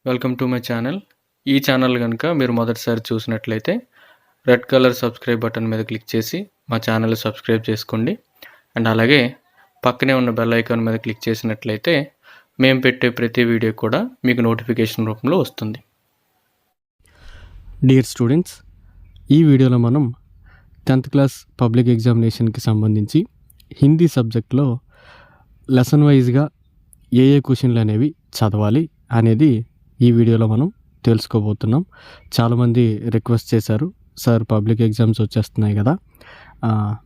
Welcome to my channel. ఈ channel కనుక మీరు మొదటిసారి చూసినట్లయితే రెడ్ కలర్ సబ్స్క్రైబ్ బటన్ మీద క్లిక్ చేసి మా ఛానల్ సబ్స్క్రైబ్ చేసుకోండి. అండ్ అలాగే పక్కనే ఉన్న బెల్ ఐకాన్ మీద క్లిక్ చేసినట్లయితే మేము పెట్టే ప్రతి వీడియో కూడా మీకు నోటిఫికేషన్ రూపంలో వస్తుంది. డియర్ స్టూడెంట్స్, ఈ వీడియోలో మనం 10th క్లాస్ పబ్లిక్ ఎగ్జామినేషన్కి సంబంధించి హిందీ సబ్జెక్ట్లో లెసన్ వైజ్గా ఏ క్వశ్చన్లు అనేవి చదవాలి అనేది ఈ వీడియోలో మనం తెలుసుకోబోతున్నాం. చాలామంది రిక్వెస్ట్ చేశారు, సార్ పబ్లిక్ ఎగ్జామ్స్ వచ్చేస్తున్నాయి కదా,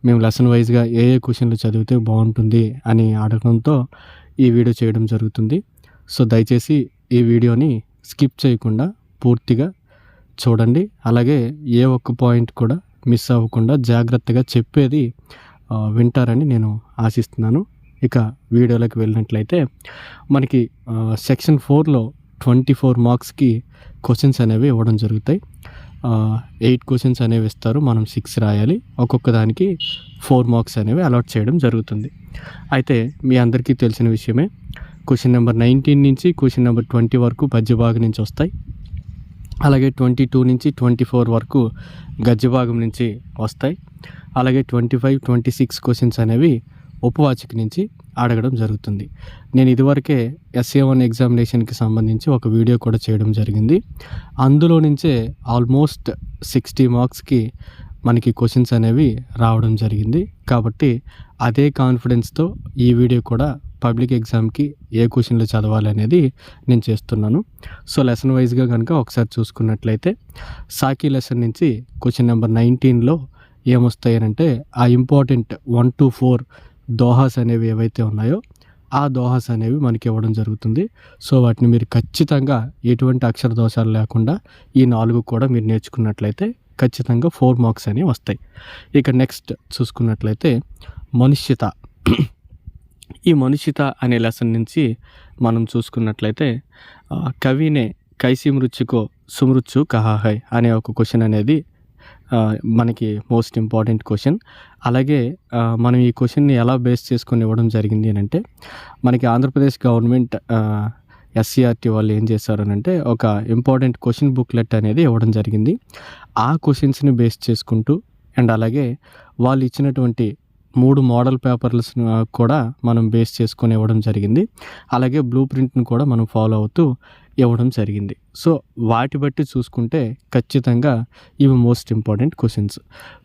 మేము లెసన్ వైజ్గా ఏ క్వశ్చన్లు చదివితే బాగుంటుంది అని అడగడంతో ఈ వీడియో చేయడం జరుగుతుంది. సో దయచేసి ఈ వీడియోని స్కిప్ చేయకుండా పూర్తిగా చూడండి. అలాగే ఏ ఒక్క పాయింట్ కూడా మిస్ అవ్వకుండా జాగ్రత్తగా చెప్పేది వింటారని నేను ఆశిస్తున్నాను. ఇక వీడియోలోకి వెళ్ళినట్లయితే మనకి సెక్షన్ 4లో 24 మార్క్స్కి క్వశ్చన్స్ అనేవి ఇవ్వడం జరుగుతాయి. 8 క్వశ్చన్స్ అనేవి ఇస్తారు, మనం 6 రాయాలి. ఒక్కొక్క దానికి 4 మార్క్స్ అనేవి అలాట్ చేయడం జరుగుతుంది. అయితే మీ అందరికీ తెలిసిన విషయమే, క్వశ్చన్ నెంబర్ 19 నుంచి క్వశ్చన్ నెంబర్ 20 వరకు పద్య భాగం నుంచి వస్తాయి. అలాగే 22 నుంచి 24 వరకు గద్య భాగం నుంచి వస్తాయి. అలాగే 25, 26 క్వశ్చన్స్ అనేవి ఉపవాచక నుంచి అడగడం జరుగుతుంది. నేను ఇదివరకే SA1 ఎగ్జామినేషన్కి సంబంధించి ఒక వీడియో కూడా చేయడం జరిగింది. అందులో నుంచే ఆల్మోస్ట్ 60 మార్క్స్కి మనకి క్వశ్చన్స్ అనేవి రావడం జరిగింది. కాబట్టి అదే కాన్ఫిడెన్స్తో ఈ వీడియో కూడా పబ్లిక్ ఎగ్జామ్కి ఏ క్వశ్చన్లు చదవాలి అనేది నేను చేస్తున్నాను. సో లెసన్ వైజ్గా కనుక ఒకసారి చూసుకున్నట్లయితే సాకి లెసన్ నుంచి క్వశ్చన్ నెంబర్ 19లో ఏమొస్తాయనంటే ఆ ఇంపార్టెంట్ 1 to 4 దోహాస్ అనేవి ఏవైతే ఉన్నాయో ఆ దోహాస్ అనేవి మనకి ఇవ్వడం జరుగుతుంది. సో వాటిని మీరు ఖచ్చితంగా ఎటువంటి అక్షర దోషాలు లేకుండా ఈ 4 కూడా మీరు నేర్చుకున్నట్లయితే ఖచ్చితంగా 4 మార్క్స్ అనేవి వస్తాయి. ఇక నెక్స్ట్ చూసుకున్నట్లయితే మనుష్యత. ఈ మనుష్యత అనే లెసన్ నుంచి మనం చూసుకున్నట్లయితే కవినే కైసి మృత్యుకో సుమృత్యు కహా హై అనే ఒక క్వశ్చన్ అనేది మనకి మోస్ట్ ఇంపార్టెంట్ క్వశ్చన్. అలాగే మనం ఈ క్వశ్చన్ని ఎలా బేస్ చేసుకొని ఇవ్వడం జరిగింది అని అంటే, మనకి ఆంధ్రప్రదేశ్ గవర్నమెంట్ SCRT వాళ్ళు ఏం చేశారు అంటే ఒక ఇంపార్టెంట్ క్వశ్చన్ బుక్లెట్ అనేది ఇవ్వడం జరిగింది. ఆ క్వశ్చన్స్ని బేస్ చేసుకుంటూ అండ్ అలాగే వాళ్ళు ఇచ్చినటువంటి 3 మోడల్ పేపర్స్ కూడా మనం బేస్ చేసుకొని ఇవ్వడం జరిగింది. అలాగే బ్లూ ప్రింట్ను కూడా మనం ఫాలో అవుతూ ఇవ్వడం జరిగింది. సో వాటి బట్టి చూసుకుంటే ఖచ్చితంగా ఇవి మోస్ట్ ఇంపార్టెంట్ క్వశ్చన్స్.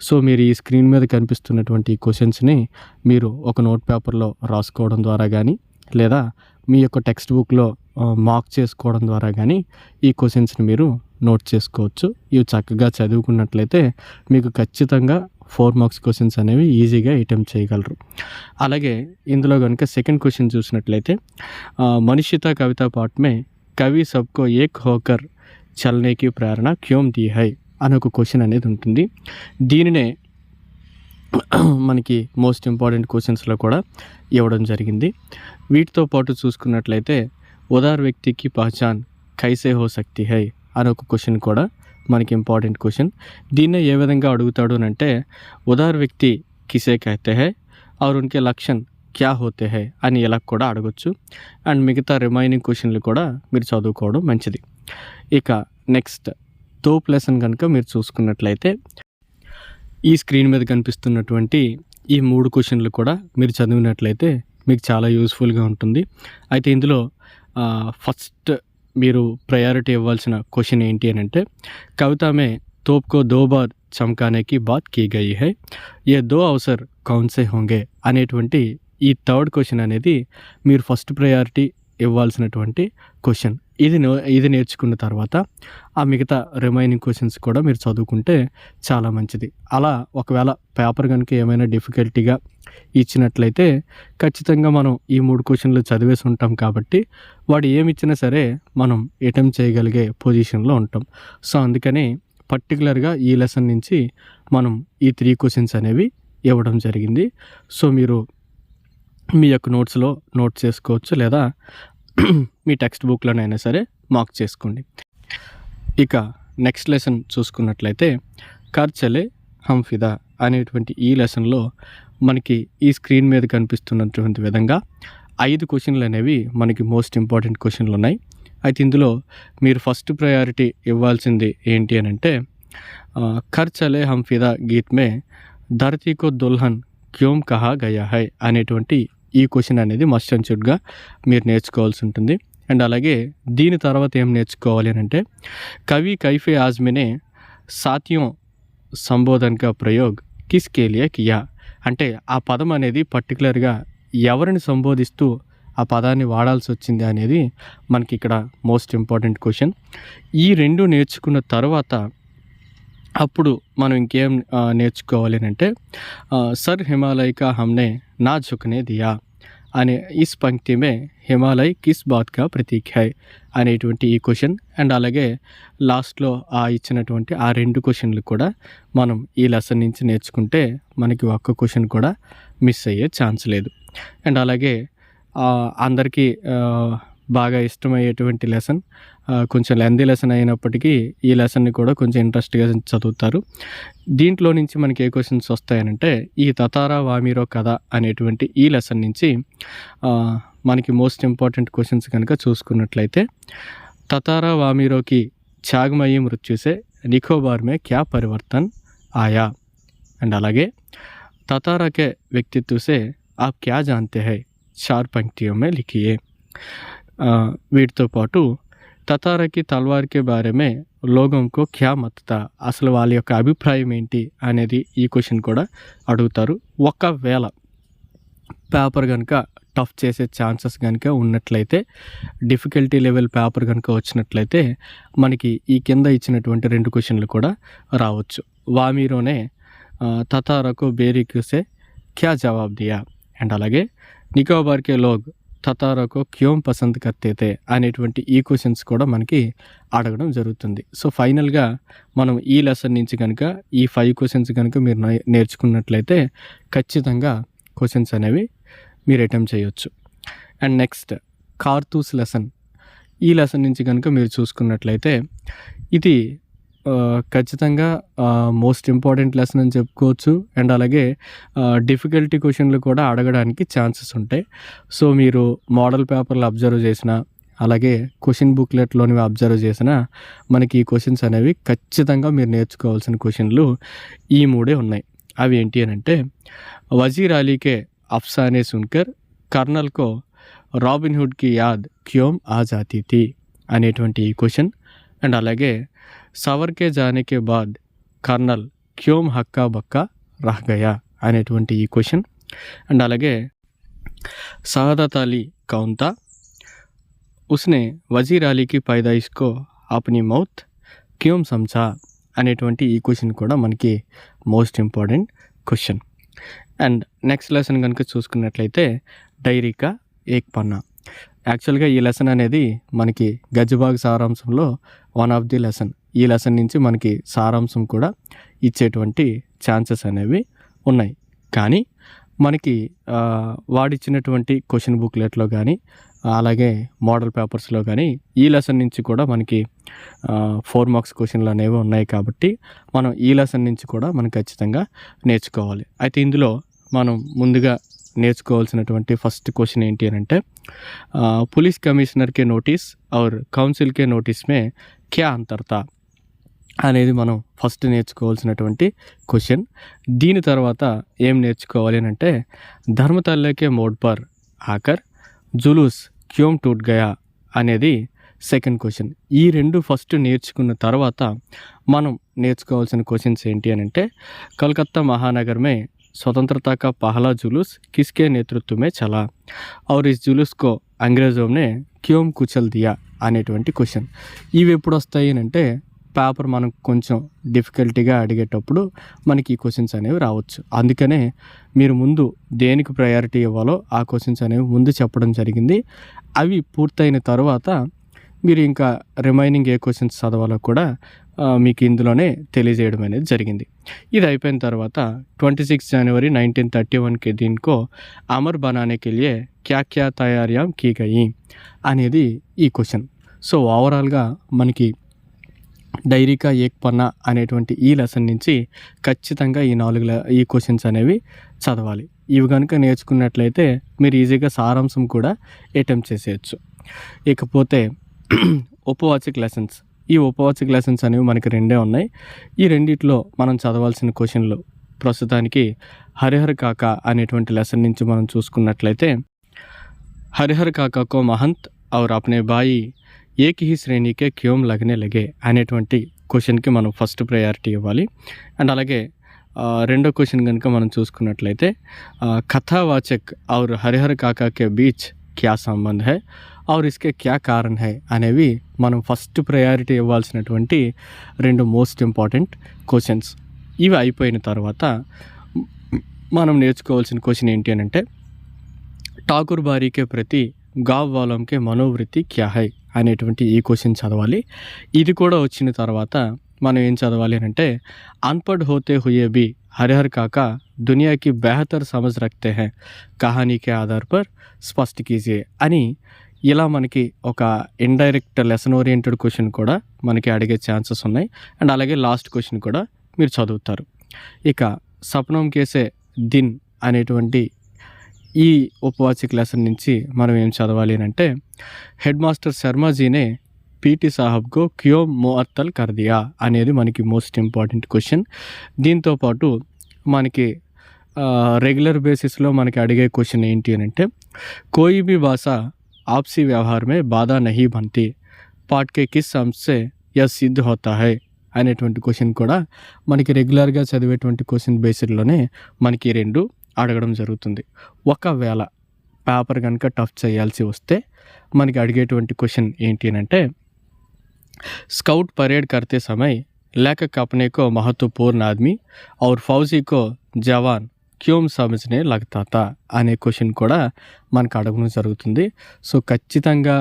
సో మీరు ఈ స్క్రీన్ మీద కనిపిస్తున్నటువంటి క్వశ్చన్స్ని మీరు ఒక నోట్ పేపర్లో రాసుకోవడం ద్వారా కానీ లేదా మీ యొక్క టెక్స్ట్ బుక్లో మార్క్ చేసుకోవడం ద్వారా కానీ ఈ క్వశ్చన్స్ని మీరు నోట్ చేసుకోవచ్చు. ఇవి చక్కగా చదువుకున్నట్లయితే మీకు ఖచ్చితంగా 4 మార్క్స్ క్వశ్చన్స్ అనేవి ఈజీగా అటెంప్ట్ చేయగలరు. అలాగే ఇందులో కనుక సెకండ్ క్వశ్చన్ చూసినట్లయితే మనుష్యత కవితా పాఠ్ మే కవి సబ్కో ఏక్ హోకర్ చల్నేకి ప్రేరణ క్యోం ది హై అనే ఒక క్వశ్చన్ అనేది ఉంటుంది. దీనినే మనకి మోస్ట్ ఇంపార్టెంట్ క్వశ్చన్స్లో కూడా ఇవ్వడం జరిగింది. వీటితో పాటు చూసుకున్నట్లయితే ఉదార్ వ్యక్తికి పహచాన్ కైసే హో సక్తి హై అనే ఒక క్వశ్చన్ కూడా మనకి ఇంపార్టెంట్ క్వశ్చన్. దీన్నే ఏ విధంగా అడుగుతాడు అంటే ఉదార్ వ్యక్తి కిసే కహతే హై और उनके लक्षण क्या होते हैं అని ఇలా కూడా అడగొచ్చు. అండ్ మిగతా రిమైనింగ్ క్వశ్చన్లు కూడా మీరు చదువుకోవడం మంచిది. ఇక నెక్స్ట్ తోప్ లెసన్ కనుక మీరు చూసుకున్నట్లయితే ఈ స్క్రీన్ మీద కనిపిస్తున్నటువంటి ఈ 3 క్వశ్చన్లు కూడా మీరు చదివినట్లయితే మీకు చాలా యూస్ఫుల్గా ఉంటుంది. అయితే ఇందులో ఫస్ట్ మీరు ప్రయారిటీ ఇవ్వాల్సిన క్వశ్చన్ ఏంటి అని అంటే, కవితా మే तोप को 2 बार चमकाने की बात की गई है, ये 2 अवसर कौन से होंगे అనేటువంటి ఈ థర్డ్ క్వశ్చన్ అనేది మీరు ఫస్ట్ ప్రయారిటీ ఇవ్వాల్సినటువంటి క్వశ్చన్. ఇది నేర్చుకున్న తర్వాత ఆ మిగతా రిమైనింగ్ క్వశ్చన్స్ కూడా మీరు చదువుకుంటే చాలా మంచిది. అలా ఒకవేళ పేపర్ కనుక ఏమైనా డిఫికల్టీగా ఇచ్చినట్లయితే ఖచ్చితంగా మనం ఈ 3 క్వశ్చన్లు చదివేసి ఉంటాం కాబట్టి వాడు ఏమి ఇచ్చినా సరే మనం అటెంప్ట్ చేయగలిగే పొజిషన్లో ఉంటాం. సో అందుకని పర్టికులర్గా ఈ లెసన్ నుంచి మనం ఈ 3 క్వశ్చన్స్ అనేవి ఇవ్వడం జరిగింది. సో మీరు మీ యొక్క నోట్స్లో నోట్ చేసుకోవచ్చు లేదా మీ టెక్స్ట్ బుక్లోనైనా సరే మార్క్ చేసుకోండి. ఇక నెక్స్ట్ లెసన్ చూసుకున్నట్లయితే కర్ చలే హమ్ ఫిదా అనేటువంటి ఈ లెసన్లో మనకి ఈ స్క్రీన్ మీద కనిపిస్తున్నటువంటి విధంగా 5 క్వశ్చన్లు అనేవి మనకి మోస్ట్ ఇంపార్టెంట్ క్వశ్చన్లు ఉన్నాయి. అయితే ఇందులో మీరు ఫస్ట్ ప్రయారిటీ ఇవ్వాల్సింది ఏంటి అని అంటే ఖర్ చలే హమ్ ఫిదా గీత్ మే ధరతీ కో దుల్హన్ క్యోం కహా గయా హై అనేటువంటి ఈ క్వశ్చన్ అనేది మస్ట్ అండ్ షుడ్గా మీరు నేర్చుకోవాల్సి ఉంటుంది. అండ్ అలాగే దీని తర్వాత ఏం నేర్చుకోవాలి అని అంటే కవి కైఫే ఆజ్మీనే సాత్యం సంబోధన్ కా ప్రయోగ్ కిస్కే లియే కియా అంటే ఆ పదం అనేది పర్టికులర్గా ఎవరిని సంబోధిస్తూ ఆ పదాన్ని వాడాల్సి వచ్చింది అనేది మనకి ఇక్కడ మోస్ట్ ఇంపార్టెంట్ క్వశ్చన్. ఈ రెండు నేర్చుకున్న తర్వాత అప్పుడు మనం ఇంకేం నేర్చుకోవాలి అని అంటే సర్ హిమాలయ కా హమ్నే నా ఝుకనే దియా అనే ఇస్ పంక్తి మే హిమాలయ్ కిస్ బాత్ కా ప్రతీక్ హై అనేటువంటి ఈ క్వశ్చన్. అండ్ అలాగే లాస్ట్లో ఇచ్చినటువంటి ఆ రెండు క్వశ్చన్లు కూడా మనం ఈ లెసన్ నుంచి నేర్చుకుంటే మనకి ఒక్క క్వశ్చన్ కూడా మిస్ అయ్యే ఛాన్స్ లేదు. అండ్ అలాగే అందరికీ బాగా ఇష్టమయ్యేటువంటి లెసన్, కొంచెం లెందీ లెసన్ అయినప్పటికీ ఈ లెసన్ని కూడా కొంచెం ఇంట్రెస్ట్గా చదువుతారు. దీంట్లో నుంచి మనకి ఏ క్వశ్చన్స్ వస్తాయనంటే ఈ తతారా వామీరో కథ అనేటువంటి ఈ లెసన్ నుంచి మనకి మోస్ట్ ఇంపార్టెంట్ క్వశ్చన్స్ కనుక చూసుకున్నట్లయితే తతారా వామీరోకి త్యాగమయి మృత్యుసే నికోబార్ మే క్యా పరివర్తన్ ఆయా అండ్ అలాగే తతారాకే వ్యక్తిత్వసే ఆప్ క్యా జాన్తే హై 4 పంక్తియోं में लिखिए. వీటితో పాటు తతారాకి తల్వార్కే బారేమే లోగంకో క్యా మతతా అసలు వాళ్ళ యొక్క అభిప్రాయం ఏంటి అనేది ఈ క్వశ్చన్ కూడా అడుగుతారు. ఒకవేళ పేపర్ కనుక టఫ్ చేసే ఛాన్సెస్ కనుక ఉన్నట్లయితే, డిఫికల్టీ లెవెల్ పేపర్ కనుక వచ్చినట్లయితే మనకి ఈ కింద ఇచ్చినటువంటి రెండు క్వశ్చన్లు కూడా రావచ్చు. వామీరోనే తతారాకు బేరీక్యూసే క్యా జవాబ్ దియా అండ్ అలాగే నికోబార్ కే లోగ్ తతారాకు క్యోం పసంద్ కర్తే తే అనేటువంటి ఈ క్వశ్చన్స్ కూడా మనకి అడగడం జరుగుతుంది. సో ఫైనల్గా మనం ఈ లెసన్ నుంచి కనుక ఈ 5 క్వశ్చన్స్ కనుక మీరు నేర్చుకున్నట్లయితే ఖచ్చితంగా క్వశ్చన్స్ అనేవి మీరు అటెంప్ట్ చేయొచ్చు. అండ్ నెక్స్ట్ కార్తూస్ లెసన్, ఈ లెసన్ నుంచి కనుక మీరు చూసుకున్నట్లయితే ఇది ఖచ్చితంగా మోస్ట్ ఇంపార్టెంట్ లెసన్ అని చెప్పుకోవచ్చు. అండ్ అలాగే డిఫికల్టీ క్వశ్చన్లు కూడా అడగడానికి ఛాన్సెస్ ఉంటాయి. సో మీరు మోడల్ పేపర్లు అబ్జర్వ్ చేసిన అలాగే క్వశ్చన్ బుక్లెట్లోనివి అబ్జర్వ్ చేసిన మనకి ఈ క్వశ్చన్స్ అనేవి ఖచ్చితంగా మీరు నేర్చుకోవాల్సిన క్వశ్చన్లు ఈ 3 ఉన్నాయి. అవి ఏంటి అని అంటే వజీర్ అలీకే అఫ్సానే సున్కర్ కర్నల్కో రాబిన్హుడ్ కి యాద్ క్యోం ఆ జాతీ థీ అనేటువంటి ఈ క్వశ్చన్. అండ్ అలాగే సవర్ కే జానే కే బాద్ కర్నల్ క్యోం హక్కా బక్కా రహ్ గయా అనేటువంటి ఈ క్వశ్చన్. అండ్ అలాగే సహదత్ అలీ కౌంతా ఉస్నే వజీర్ అలీకి పైదాయిష్ కో అప్నీ మౌత్ క్యోం సమझा అనేటువంటి ఈ క్వశ్చన్ కూడా మనకి most important question. And next lesson కనుక చూసుకున్నట్లయితే డైరీ కా ఏక్ పన్నా. యాక్చువల్గా ఈ లెసన్ అనేది మనకి గజ్జబాగ్ సారాంశంలో వన్ ఆఫ్ ది లెసన్. ఈ లెసన్ నుంచి మనకి సారాంశం కూడా ఇచ్చేటువంటి ఛాన్సెస్ అనేవి ఉన్నాయి. కానీ మనకి వాడిచ్చినటువంటి క్వశ్చన్ బుక్లెట్లో కానీ అలాగే మోడల్ పేపర్స్లో కానీ ఈ లెసన్ నుంచి కూడా మనకి 4 మార్క్స్ క్వశ్చన్లు అనేవి ఉన్నాయి. కాబట్టి మనం ఈ లెసన్ నుంచి కూడా మనం ఖచ్చితంగా నేర్చుకోవాలి. అయితే ఇందులో మనం ముందుగా నేర్చుకోవాల్సినటువంటి ఫస్ట్ క్వశ్చన్ ఏంటి అని అంటే पुलिस कमिश्नर के नोटिस और కౌన్సిల్ కే నోటీస్ మే క్యా అంతర్ తా అనేది మనం ఫస్ట్ నేర్చుకోవాల్సినటువంటి క్వశ్చన్. దీని తర్వాత ఏం నేర్చుకోవాలి అని అంటే ధర్మతల్లకే మోడ్ పర్ ఆకర్ జులూస్ క్యోం టూట్ గయా అనేది సెకండ్ క్వశ్చన్. ఈ రెండు ఫస్ట్ నేర్చుకున్న తర్వాత మనం నేర్చుకోవాల్సిన క్వశ్చన్స్ ఏంటి అని అంటే కలకత్తా మహానగర్ మే स्वतंत्रता का पहला जुलूस किसके नेतृत्व में चला और इस जुलूस को अंग्रेजों ने क्यों कुचल दिया అనేటువంటి క్వశ్చన్. ఇవి ఎప్పుడు వస్తాయి అంటే పేపర్ మనం కొంచెం డిఫికల్టీగా అడిగేటప్పుడు మనకి ఈ క్వశ్చన్స్ అనేవి రావచ్చు. అందుకనే మీరు ముందు దేనికి ప్రయారిటీ ఇవ్వాలో ఆ క్వశ్చన్స్ అనేవి ముందు చెప్పడం జరిగింది. అవి పూర్తయిన తర్వాత మీరు ఇంకా రిమైనింగ్ ఏ క్వశ్చన్స్ చదవాలో కూడా మీకు ఇందులోనే తెలియజేయడం అనేది జరిగింది. ఇది అయిపోయిన తర్వాత 26 जनवरी 1931 के दिन को अमर बनाने के लिए क्या क्या तैयारियां की गई అనేది ఈ క్వశ్చన్. సో ఓవరాల్గా మనకి డైరీకా ఏక్ పన్నా అనేటువంటి ఈ లెసన్ నుంచి ఖచ్చితంగా ఈ క్వశ్చన్స్ అనేవి చదవాలి. ఇవి కనుక నేర్చుకున్నట్లయితే మీరు ఈజీగా సారాంశం కూడా అటెంప్ట్ చేసేయచ్చు. ఇకపోతే ఉపవాచక లెసన్స్. ఈ ఉపవాచక లెసన్స్ అనేవి మనకి రెండే ఉన్నాయి. ఈ రెండిట్లో మనం చదవాల్సిన క్వశ్చన్లు ప్రస్తుతానికి హరిహర కాకా అనేటువంటి లెసన్ నుంచి మనం చూసుకున్నట్లయితే, హరిహర కాకా కో మహంత్ ఔర్ అప్నే బాయి ఏక్ హీ శ్రేణికే క్యోం లగనే లగే అనేటువంటి క్వశ్చన్కి మనం ఫస్ట్ ప్రయారిటీ ఇవ్వాలి. అండ్ అలాగే రెండో క్వశ్చన్ కనుక మనం చూసుకున్నట్లయితే, కథావాచక్ ఔర్ హరిహర కాకాకే బీచ్ క్యా సంబంధ్ హై ఔర్ ఇస్కే క్యా కారణ్ హై అనేవి మనం ఫస్ట్ ప్రయారిటీ ఇవ్వాల్సినటువంటి రెండు మోస్ట్ ఇంపార్టెంట్ క్వశ్చన్స్. ఇవి అయిపోయిన తర్వాత మనం నేర్చుకోవాల్సిన క్వశ్చన్ ఏంటి అని అంటే, ఠాకూర్ బారీకే ప్రతి గావ్ వాలంకే మనోవృత్తి క్యా హై అనేటువంటి ఈ క్వశ్చన్ చదవాలి. ఇది కూడా వచ్చిన తర్వాత మనం ఏం చదవాలి అని అంటే, అన్పఢ్ హోతే హుయే భీ హరిహర్ కాకా దునియాకి బెహతర్ సమజ్ రఖతే హై కహానీకే ఆధార్ పర్ స్పష్ట్ కీజియే అని ఇలా మనకి ఒక ఇండైరెక్ట్ లెసన్ ఓరియంటెడ్ క్వశ్చన్ కూడా మనకి అడిగే ఛాన్సెస్ ఉన్నాయి. అండ్ అలాగే లాస్ట్ క్వశ్చన్ కూడా మీరు చదువుతారు. ఇక సప్నం కేసే దిన్ అనేటువంటి ఈ ఉపవాచక లెసన్ నుంచి మనం ఏం చదవాలి అని అంటే, హెడ్ మాస్టర్ శర్మాజీనే పీటీ సాహబ్కో క్యో ముఅత్తల్ కర్ దియా అనేది మనకి మోస్ట్ ఇంపార్టెంట్ క్వశ్చన్. దీంతోపాటు మనకి రెగ్యులర్ బేసిస్లో మనకి అడిగే క్వశ్చన్ ఏంటి అని అంటే, కోయి భీ భాష ఆప్సీ వ్యవహార్ మే బాధా నహీ బన్తి పాట్ కే కిస్ అంశే యహ్ సిద్ధ హోతా హై అనేటువంటి క్వశ్చన్ కూడా మనకి రెగ్యులర్గా చదివేటువంటి క్వశ్చన్ బేస్డ్లోనే మనకి రెండు అడగడం జరుగుతుంది. ఒకవేళ పేపర్ కనుక టఫ్ చేయాల్సి వస్తే మనకి అడిగేటువంటి క్వశ్చన్ ఏంటి అని అంటే, స్కౌట్ పరేడ్ करते समय लेखक अपने को महत्वपूर्ण आदमी और फौजी को जवान क्यों समझने लगता था అనే క్వశ్చన్ కూడా మనకు అడగడం జరుగుతుంది. సో ఖచ్చితంగా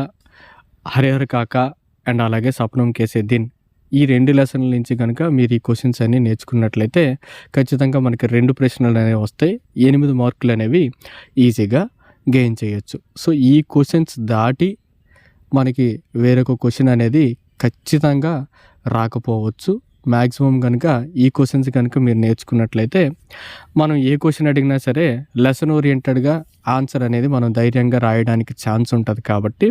హరిహర కాకా అండ్ అలాగే సప్నం కేసే దిన్ ఈ రెండు లెసన్ల నుంచి కనుక మీరు ఈ క్వశ్చన్స్ అన్నీ నేర్చుకున్నట్లయితే ఖచ్చితంగా మనకి రెండు ప్రశ్నలు అనేవి వస్తాయి. 8 మార్కులు అనేవి ఈజీగా గెయిన్ చేయొచ్చు. సో ఈ క్వశ్చన్స్ దాటి మనకి వేరొక క్వశ్చన్ అనేది ఖచ్చితంగా రాకపోవచ్చు. మ్యాక్సిమం కనుక ఈ క్వశ్చన్స్ కనుక మీరు నేర్చుకున్నట్లయితే మనం ఏ క్వశ్చన్ అడిగినా సరే లెసన్ ఓరియంటెడ్గా ఆన్సర్ అనేది మనం ధైర్యంగా రాయడానికి ఛాన్స్ ఉంటుంది. కాబట్టి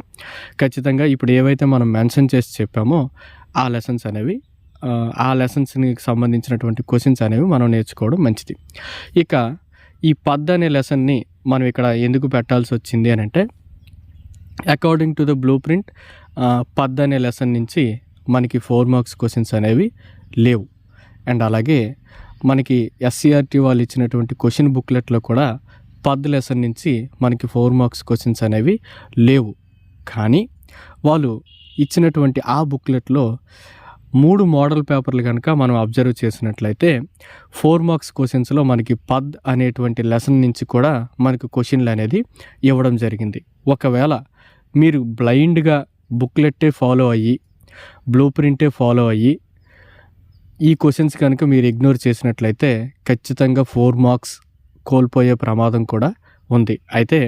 ఖచ్చితంగా ఇప్పుడు ఏవైతే మనం మెన్షన్ చేసి చెప్పామో ఆ లెసన్స్ అనేవి ఆ లెసన్స్కి సంబంధించినటువంటి క్వశ్చన్స్ అనేవి మనం నేర్చుకోవడం మంచిది. ఇక ఈ పద్ అనే లెసన్ని మనం ఇక్కడ ఎందుకు పెట్టాల్సి వచ్చింది అని అంటే, according to the blue print పద్ అనే లెసన్ నుంచి మనకి 4 మార్క్స్ క్వశ్చన్స్ అనేవి లేవు. అండ్ అలాగే మనకి ఎస్సీఆర్టీ వాళ్ళు ఇచ్చినటువంటి క్వశ్చన్ బుక్లెట్లో కూడా పద్ లెసన్ నుంచి మనకి 4 మార్క్స్ క్వశ్చన్స్ అనేవి లేవు. కానీ వాళ్ళు ఇచ్చినటువంటి ఆ బుక్లెట్లో 3 మోడల్ పేపర్లు కనుక మనం అబ్జర్వ్ చేసినట్లయితే 4 మార్క్స్ క్వశ్చన్స్లో మనకి పద్ అనేటువంటి లెసన్ నుంచి కూడా మనకు క్వశ్చన్లు అనేది ఇవ్వడం జరిగింది. ఒకవేళ మీరు బ్లైండ్గా బుక్లెట్టే ఫాలో అయ్యి బ్లూ ప్రింటే ఫాలో అయ్యి ఈ క్వశ్చన్స్ కనుక మీరు ఇగ్నోర్ చేసినట్లయితే ఖచ్చితంగా 4 మార్క్స్ కోల్పోయే ప్రమాదం కూడా ఉంది. అయితే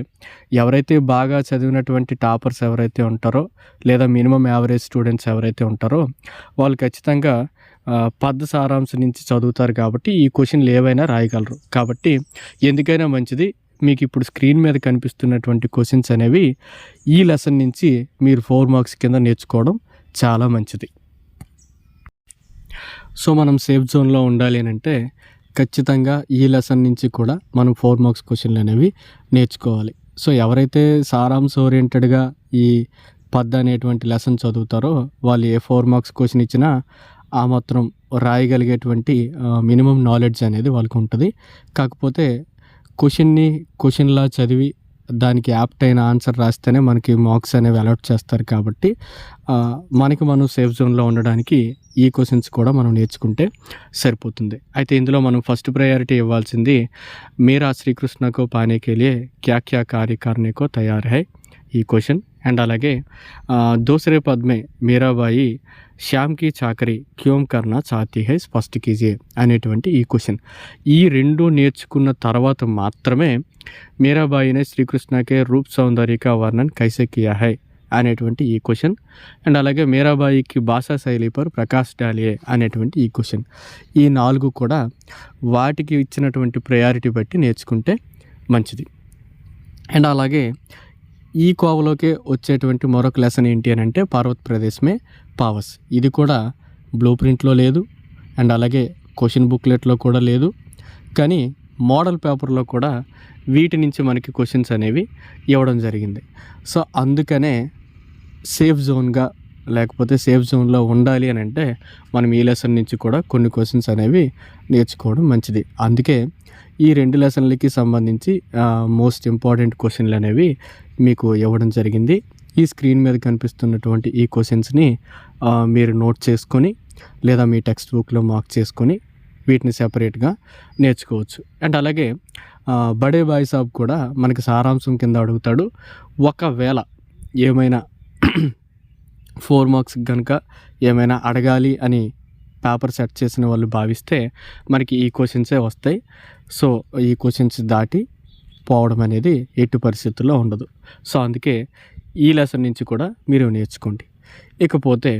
ఎవరైతే బాగా చదివినటువంటి టాపర్స్ ఎవరైతే ఉంటారో లేదా మినిమం యావరేజ్ స్టూడెంట్స్ ఎవరైతే ఉంటారో వాళ్ళు ఖచ్చితంగా పద్ సారాంశం నుంచి చదువుతారు కాబట్టి ఈ క్వశ్చన్లు ఏవైనా రాయగలరు. కాబట్టి ఎందుకైనా మంచిది మీకు ఇప్పుడు స్క్రీన్ మీద కనిపిస్తున్నటువంటి క్వశ్చన్స్ అనేవి ఈ లెసన్ నుంచి మీరు 4 మార్క్స్ కింద నేర్చుకోవడం చాలా మంచిది. సో మనం సేఫ్ జోన్లో ఉండాలి అని అంటే ఖచ్చితంగా ఈ లెసన్ నుంచి కూడా మనం 4 మార్క్స్ క్వశ్చన్లు అనేవి నేర్చుకోవాలి. సో ఎవరైతే సారాంశ ఓరియంటెడ్గా ఈ పద్ అనేటువంటి లెసన్ చదువుతారో వాళ్ళు ఏ 4 మార్క్స్ క్వశ్చన్ ఇచ్చినా ఆ మాత్రం రాయగలిగేటువంటి మినిమం నాలెడ్జ్ అనేది వాళ్ళకు ఉంటుంది. కాకపోతే క్వశ్చన్లా చదివి దానికి యాప్ట్ అయిన ఆన్సర్ రాస్తేనే మనకి మార్క్స్ అనేవి అలాట్ చేస్తారు. కాబట్టి మనకి మనం సేఫ్ జోన్లో ఉండడానికి ఈ క్వశ్చన్స్ కూడా మనం నేర్చుకుంటే సరిపోతుంది. అయితే ఇందులో మనం ఫస్ట్ ప్రయారిటీ ఇవ్వాల్సింది మేరా శ్రీకృష్ణకో పానేకే లియే క్యా క్యా కార్య కర్నే కో తయార్ హై ఈ క్వశ్చన్. అండ్ అలాగే దూసరే పద్ మే మీరాబాయి శ్యామ్కి చాకరీ క్యోం కర్నా చాతీ హై స్పష్ట్ కీజియే అనేటువంటి ఈ క్వశ్చన్. ఈ రెండు నేర్చుకున్న తర్వాత మాత్రమే మీరాబాయినే శ్రీకృష్ణకే రూప్ సౌందర్య కా వర్ణన్ కైసే కియా హై అనేటువంటి ఈ క్వశ్చన్. అండ్ అలాగే మీరాబాయికి భాషా శైలి పర్ ప్రకాష్ డాలియే అనేటువంటి ఈ క్వశ్చన్. ఈ 4 కూడా వాటికి ఇచ్చినటువంటి ప్రయారిటీ బట్టి నేర్చుకుంటే మంచిది. అండ్ అలాగే ఈ కోవలోకే వచ్చేటువంటి మరొక లెసన్ ఏంటి అని అంటే పర్వత్ ప్రదేశ్ మే పావస్. ఇది కూడా బ్లూ ప్రింట్లో లేదు అండ్ అలాగే క్వశ్చన్ బుక్లెట్లో కూడా లేదు, కానీ మోడల్ పేపర్లో కూడా వీటి నుంచి మనకి క్వశ్చన్స్ అనేవి ఇవ్వడం జరిగింది. సో అందుకనే సేఫ్ జోన్గా లేకపోతే సేఫ్ జోన్లో ఉండాలి అని అంటే మనం ఈ లెసన్ నుంచి కూడా కొన్ని క్వశ్చన్స్ అనేవి నేర్చుకోవడం మంచిది. అందుకే ఈ 2 లెసన్లకి సంబంధించి మోస్ట్ ఇంపార్టెంట్ క్వశ్చన్లు అనేవి మీకు ఇవ్వడం జరిగింది. ఈ స్క్రీన్ మీద కనిపిస్తున్నటువంటి ఈ క్వశ్చన్స్ని మీరు నోట్ చేసుకొని లేదా మీ టెక్స్ట్ బుక్లో మార్క్ చేసుకొని వీటిని సెపరేట్గా నేర్చుకోవచ్చు. అండ్ అలాగే బడే బాయ్ సాబ్ కూడా మనకి సారాంశం కింద అడుగుతాడు. ఒకవేళ ఏమైనా 4 మార్క్స్ కనుక ఏమైనా అడగాలి అని పేపర్ సెట్ చేసిన వాళ్ళు భావిస్తే మనకి ఈ క్వశ్చన్సే వస్తాయి. సో ఈ క్వశ్చన్స్ దాటి పోవడం అనేది ఎట్టి పరిస్థితుల్లో ఉండదు. సో అందుకే ఈ లెసన్ నుంచి కూడా మీరు నేర్చుకోండి. ఇకపోతే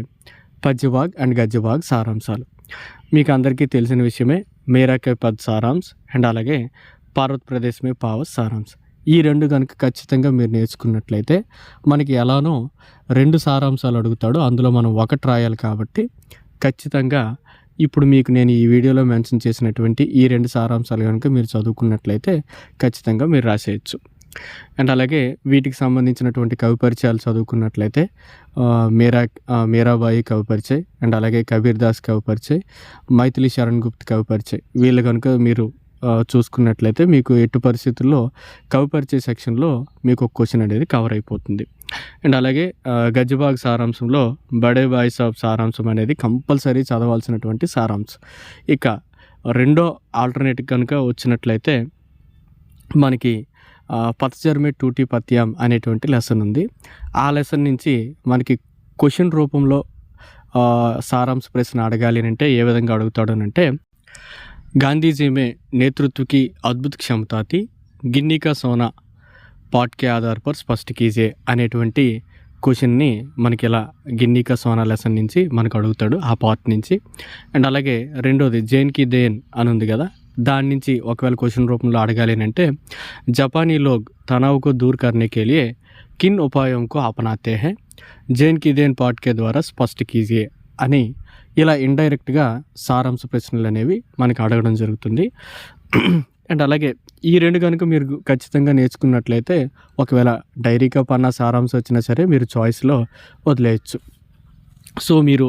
పద్యభాగ్ అండ్ గద్యభాగ్ సారాంశాలు. మీకు అందరికీ తెలిసిన విషయమే మేరా కే పద్ సారాంశ్ అండ్ అలాగే పర్వత్ ప్రదేశ్ మే పావస్ సారాంశ్. ఈ 2 కనుక ఖచ్చితంగా మీరు నేర్చుకున్నట్లయితే మనకి ఎలానో 2 సారాంశాలు అడుగుతాడు, అందులో మనం 1 రాయాలి. కాబట్టి ఖచ్చితంగా ఇప్పుడు మీకు నేను ఈ వీడియోలో మెన్షన్ చేసినటువంటి ఈ 2 సారాంశాలు కనుక మీరు చదువుకున్నట్లయితే ఖచ్చితంగా మీరు రాసేయచ్చు. అండ్ అలాగే వీటికి సంబంధించినటువంటి కవి పరిచయాలు చదువుకున్నట్లయితే మీరాబాయి కవి పరిచయ్ అండ్ అలాగే కబీర్ దాస్ కవి పరిచయ్, మైథిలి శరణ్ గుప్త్ కవి పరిచయ్, వీళ్ళు కనుక మీరు చూసుకున్నట్లయితే మీకు ఎట్టి పరిస్థితుల్లో కవి పరిచయ సెక్షన్లో మీకు ఒక క్వశ్చన్ అనేది కవర్ అయిపోతుంది. అండ్ అలాగే గద్యభాగ్ సారాంశంలో బడే బాయ్ సాబ్ సారాంశం అనేది కంపల్సరీ చదవాల్సినటువంటి సారాంశం. ఇక రెండో ఆల్టర్నేటివ్ కనుక వచ్చినట్లయితే మనకి పత్జర్ మే టూటీ పత్యాం అనేటువంటి లెసన్ ఉంది. ఆ లెసన్ నుంచి మనకి క్వశ్చన్ రూపంలో సారాంశ ప్రశ్న అడగాలి అంటే ఏ విధంగా అడుగుతాడు అంటే, గాంధీజీ మే నేతృత్వ की अद्भुत क्षमता थी, गिन्नी का सोना పాట్ కే ఆధార్ పర్ స్పష్ట కీజే అనేటువంటి క్వశ్చన్ని మనకి ఇలా గిన్నీ కా సోనా లెసన్ నుంచి మనకు అడుగుతాడు, ఆ పార్ట్ నుంచి. అండ్ అలాగే రెండోది జైన్ కి దేన్ అని ఉంది కదా, దాని నుంచి ఒకవేళ క్వశ్చన్ రూపంలో అడగాలి అంటే, జపానీ లోగ్ తనావ్ కో దూర్ కర్నే కే లియే కిన్ ఉపాయం కో అపనాతే హై, జైన్ కి దేన్ పార్ట్ కే ద్వారా స్పష్ట కీజే అని ఇలా ఇండైరెక్ట్గా సారాంశ ప్రశ్నలు అనేవి మనకి అడగడం జరుగుతుంది. అండ్ అలాగే ఈ 2 కనుక మీరు ఖచ్చితంగా నేర్చుకున్నట్లయితే ఒకవేళ డైరీకా పన్నా సారాంశం వచ్చినా సరే మీరు చాయిస్లో వదిలేయచ్చు. సో మీరు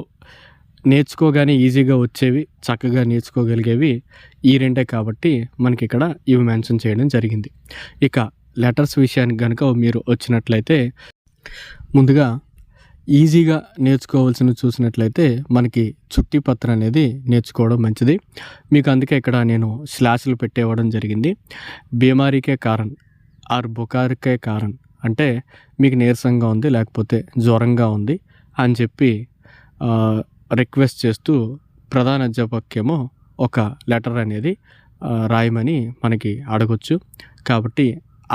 నేర్చుకోగానే ఈజీగా వచ్చేవి, చక్కగా నేర్చుకోగలిగేవి ఈ 2 కాబట్టి మనకి ఇక్కడ ఇవి మెన్షన్ చేయడం జరిగింది. ఇక లెటర్స్ విషయానికి కనుక మీరు వచ్చినట్లయితే ముందుగా ఈజీగా నేర్చుకోవాల్సిన చూసినట్లయితే మనకి చుట్టి పత్ర అనేది నేర్చుకోవడం మంచిది. మీకు అందుకే ఇక్కడ నేను స్లాష్లు పెట్టేవ్వడం జరిగింది. బీమారీకే కారణ్ ఆర్ బుకార్కే కారణ్ అంటే మీకు నీరసంగా ఉంది లేకపోతే జ్వరంగా ఉంది అని చెప్పి రిక్వెస్ట్ చేస్తూ ప్రధాన అధ్యాపకేమో ఒక లెటర్ అనేది రాయమని మనకి అడగొచ్చు. కాబట్టి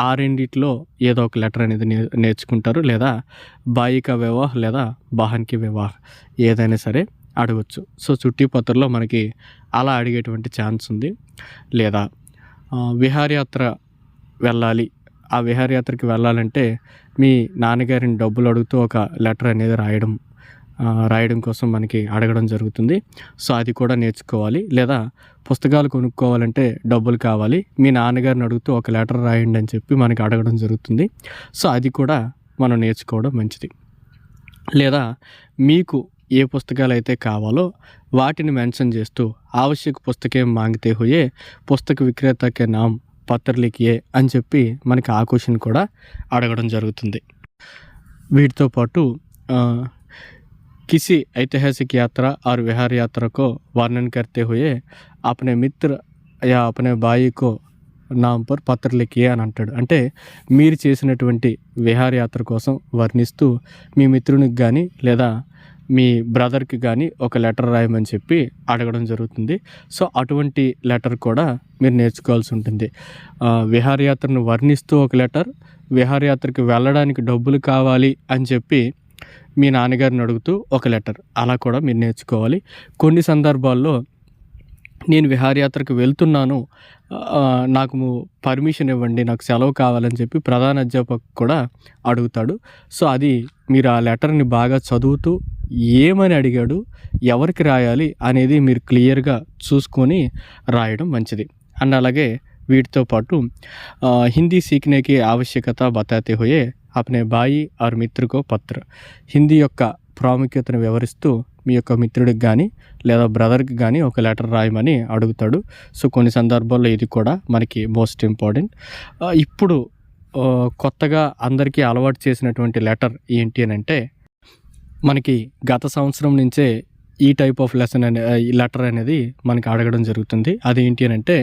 ఆ రెండిట్లో ఏదో ఒక లెటర్ అనేది నేర్చుకుంటారు, లేదా బాయికా వివాహ్ లేదా బహన్కి వివాహ్ ఏదైనా సరే అడగచ్చు. సో చుట్టి పత్రలో మనకి అలా అడిగేటువంటి ఛాన్స్ ఉంది. లేదా విహారయాత్ర వెళ్ళాలి, ఆ విహారయాత్రకి వెళ్ళాలంటే మీ నాన్నగారిని డబ్బులు అడుగుతూ ఒక లెటర్ అనేది రాయడం కోసం మనకి అడగడం జరుగుతుంది. సో అది కూడా నేర్చుకోవాలి. లేదా పుస్తకాలు కొనుక్కోవాలంటే డబ్బులు కావాలి, మీ నాన్నగారిని అడుగుతూ ఒక లెటర్ రాయండి అని చెప్పి మనకి అడగడం జరుగుతుంది. సో అది కూడా మనం నేర్చుకోవడం మంచిది. లేదా మీకు ఏ పుస్తకాలు అయితే కావాలో వాటిని మెన్షన్ చేస్తూ ఆవశ్యక పుస్తకం మాంగితే హుయే పుస్తక విక్రేతకే నామ్ పత్ర లిఖియే అని చెప్పి మనకి ఆ క్వశ్చన్ కూడా అడగడం జరుగుతుంది. వీటితో పాటు किसी ऐतिहासिक यात्रा और विहार यात्रा को वर्णन करते हुए अपने मित्र या अपने भाई को నామ్ పర్ పత్ర లిఖియే అని అంటాడు. అంటే మీరు చేసినటువంటి విహారయాత్ర కోసం వర్ణిస్తూ మీ మిత్రునికి కానీ లేదా మీ బ్రదర్కి కానీ ఒక లెటర్ రాయమని చెప్పి అడగడం జరుగుతుంది. సో అటువంటి లెటర్ కూడా మీరు నేర్చుకోవాల్సి ఉంటుంది. విహారయాత్రను వర్ణిస్తూ ఒక లెటర్, విహారయాత్రకి వెళ్ళడానికి డబ్బులు కావాలి అని చెప్పి మీ నాన్నగారిని అడుగుతూ ఒక లెటర్, అలా కూడా మీరు నేర్చుకోవాలి. కొన్ని సందర్భాల్లో నేను విహారయాత్రకు వెళ్తున్నాను, నాకు పర్మిషన్ ఇవ్వండి, నాకు సెలవు కావాలని చెప్పి ప్రధాన అధ్యాపకు కూడా అడుగుతాడు. సో అది మీరు ఆ లెటర్ని బాగా చదువుతూ ఏమని అడిగాడు, ఎవరికి రాయాలి అనేది మీరు క్లియర్గా చూసుకొని రాయడం మంచిది. అండ్ అలాగే వీటితో పాటు హిందీ सीखने की आवश्यकता बताते हुए अपने भाई और मित्र को पत्र, హిందీ యొక్క ప్రాముఖ్యతను వివరిస్తూ మీ యొక్క మిత్రుడికి కానీ లేదా బ్రదర్కి కానీ ఒక లెటర్ రాయమని అడుగుతాడు. సో కొన్ని సందర్భాల్లో ఇది కూడా మనకి మోస్ట్ ఇంపార్టెంట్. ఇప్పుడు కొత్తగా అందరికీ అలవాటు చేసినటువంటి లెటర్ ఏంటి అని అంటే, మనకి గత సంవత్సరం నుంచే ఈ టైప్ ఆఫ్ లెటర్ అనేది మనకి అడగడం జరుగుతుంది. అదేంటి అని అంటే,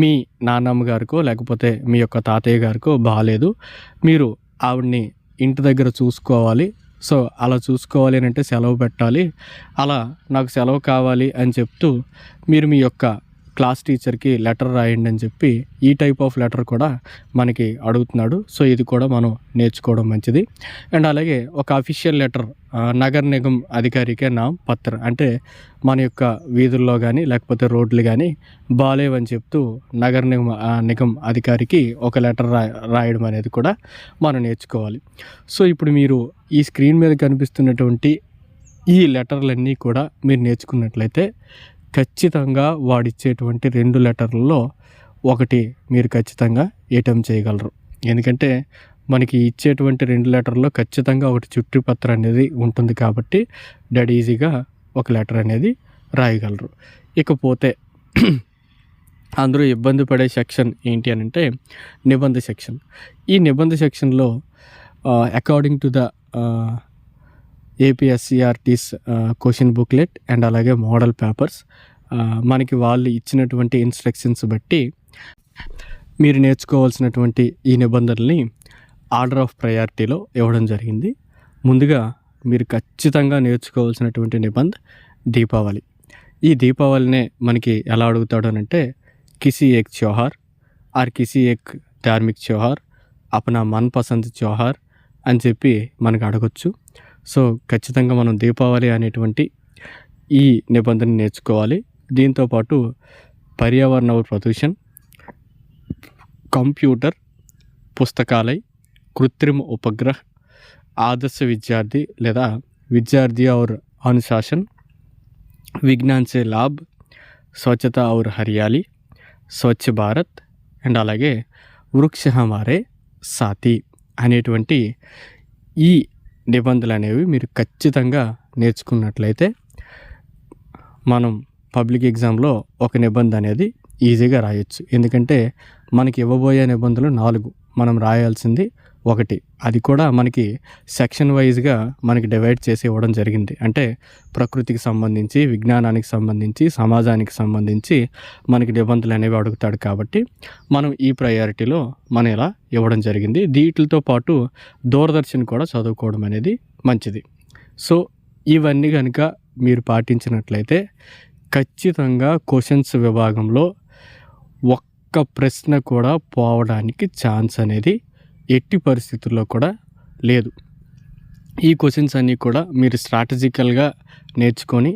మీ నాన్నమ్మ గారికో లేకపోతే మీ యొక్క తాతయ్య గారికో బాగాలేదు, మీరు ఆవిడ్ని ఇంటి దగ్గర చూసుకోవాలి, సో అలా చూసుకోవాలి అని అంటే సెలవు పెట్టాలి, అలా నాకు సెలవు కావాలి అని చెప్తూ మీరు మీ యొక్క క్లాస్ టీచర్కి లెటర్ రాయండి అని చెప్పి ఈ టైప్ ఆఫ్ లెటర్ కూడా మనకి అడుగుతున్నాడు. సో ఇది కూడా మనం నేర్చుకోవడం మంచిది. అండ్ అలాగే ఒక అఫీషియల్ లెటర్ నగర్ నిగమ్ అధికారికే నామ్ పత్ర, అంటే మన యొక్క వీధుల్లో కానీ లేకపోతే రోడ్లు కానీ బాలేవని చెప్తూ నగర్ నిగమ్ అధికారికి ఒక లెటర్ రాయడం అనేది కూడా మనం నేర్చుకోవాలి. సో ఇప్పుడు మీరు ఈ స్క్రీన్ మీద కనిపిస్తున్నటువంటి ఈ లెటర్లన్నీ కూడా మీరు నేర్చుకున్నట్లయితే ఖచ్చితంగా వాడిచ్చేటువంటి 2 లెటర్లలో ఒకటి మీరు ఖచ్చితంగా అటెంప్ట్ చేయగలరు. ఎందుకంటే మనకి ఇచ్చేటువంటి 2 లెటర్లో ఖచ్చితంగా ఒకటి చుట్టుపత్ర అనేది ఉంటుంది కాబట్టి డెడ్ ఈజీగా ఒక లెటర్ అనేది రాయగలరు. ఇకపోతే అందరూ ఇబ్బంది పడే సెక్షన్ ఏంటి అని అంటే నిబంధ సెక్షన్. ఈ నిబంధ సెక్షన్లో అకార్డింగ్ టు ద ఏపీఎస్సీఆర్టీస్ క్వశ్చన్ బుక్లెట్ అండ్ అలాగే మోడల్ పేపర్స్ మనకి వాళ్ళు ఇచ్చినటువంటి ఇన్స్ట్రక్షన్స్ బట్టి మీరు నేర్చుకోవాల్సినటువంటి ఈ నిబంధనల్ని ఆర్డర్ ఆఫ్ ప్రయారిటీలో ఇవ్వడం జరిగింది. ముందుగా మీరు ఖచ్చితంగా నేర్చుకోవాల్సినటువంటి నిబంధ దీపావళి. ఈ దీపావళినే మనకి ఎలా అడుగుతాడు అని అంటే, కిసీ ఏక్ త్యోహార్ ఆర్ కిసీ ఏక్ ధార్మిక్ త్యోహార్ అప్నా మన్పసంద్ త్యోహార్ అని చెప్పి మనకు అడగొచ్చు. సో ఖచ్చితంగా మనం దీపావళి అనేటువంటి ఈ నిబంధన నేర్చుకోవాలి. దీంతోపాటు పర్యావరణ और प्रदूषण, कंप्यूटर, पुस्तकालय, कृत्रिम उपग्रह, आदर्श विद्यार्थी లేదా विद्यार्थी और अनुशासन, विज्ञान से लाभ, स्वच्छता और हरियाली, स्वच्छ భారత్ అండ్ అలాగే వృక్ష హమారే సాథీ అనేటువంటి ఈ నిబంధనలు అనేవి మీరు ఖచ్చితంగా నేర్చుకున్నట్లయితే మనం పబ్లిక్ ఎగ్జామ్లో ఒక నిబంధన అనేది ఈజీగా రాయొచ్చు. ఎందుకంటే మనకి ఇవ్వబోయే నిబంధనలు 4, మనం రాయాల్సింది 1. అది కూడా మనకి సెక్షన్ వైజ్గా మనకి డివైడ్ చేసి ఇవ్వడం జరిగింది. అంటే ప్రకృతికి సంబంధించి, విజ్ఞానానికి సంబంధించి, సమాజానికి సంబంధించి మనకి నిబంధనలు అనేవి అడుగుతాడు. కాబట్టి మనం ఈ ప్రయారిటీలో మనం ఇలా ఇవ్వడం జరిగింది. వీటితో పాటు దూరదర్శన్ కూడా చదువుకోవడం అనేది మంచిది. సో ఇవన్నీ కనుక మీరు పాటించినట్లయితే ఖచ్చితంగా క్వశ్చన్స్ విభాగంలో ఒక్క ప్రశ్న కూడా పోవడానికి ఛాన్స్ అనేది ఎట్టి పరిస్థితుల్లో కూడా లేదు. ఈ క్వశ్చన్స్ అన్నీ కూడా మీరు స్ట్రాటజికల్గా నేర్చుకొని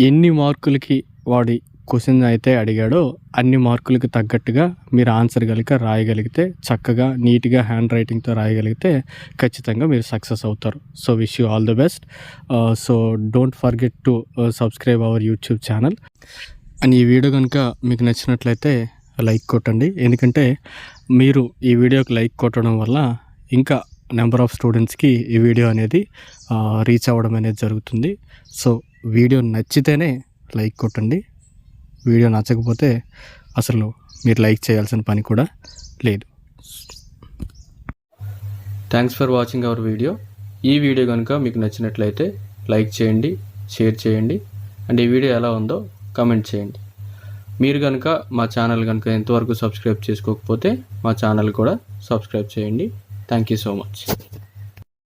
ఎన్ని మార్కులకి వాడి క్వశ్చన్ అయితే అడిగాడో అన్ని మార్కులకి తగ్గట్టుగా మీరు ఆన్సర్ కనుక రాయగలిగితే, చక్కగా నీట్గా హ్యాండ్ రైటింగ్తో రాయగలిగితే ఖచ్చితంగా మీరు సక్సెస్ అవుతారు. So wish you all the best. So don't forget to subscribe our YouTube channel. And ఈ వీడియో కనుక మీకు నచ్చినట్లయితే లైక్ కొట్టండి. ఎందుకంటే మీరు ఈ వీడియోకి లైక్ కొట్టడం వల్ల ఇంకా నెంబర్ ఆఫ్ స్టూడెంట్స్కి ఈ వీడియో అనేది రీచ్ అవ్వడం అనేది జరుగుతుంది. సో వీడియో నచ్చితేనే లైక్ కొట్టండి. వీడియో నచ్చకపోతే అసలు మీరు లైక్ చేయాల్సిన పని కూడా లేదు. Thanks for watching our video. ఈ వీడియో కనుక మీకు నచ్చినట్లయితే లైక్ చేయండి, షేర్ చేయండి, అండ్ ఈ వీడియో ఎలా ఉందో కామెంట్ చేయండి. మీరు కనుక మా ఛానల్ కనుక ఎంతవరకు సబ్స్క్రైబ్ చేసుకోకపోతే మా ఛానల్ కూడా సబ్స్క్రైబ్ చేయండి. Thank you so much.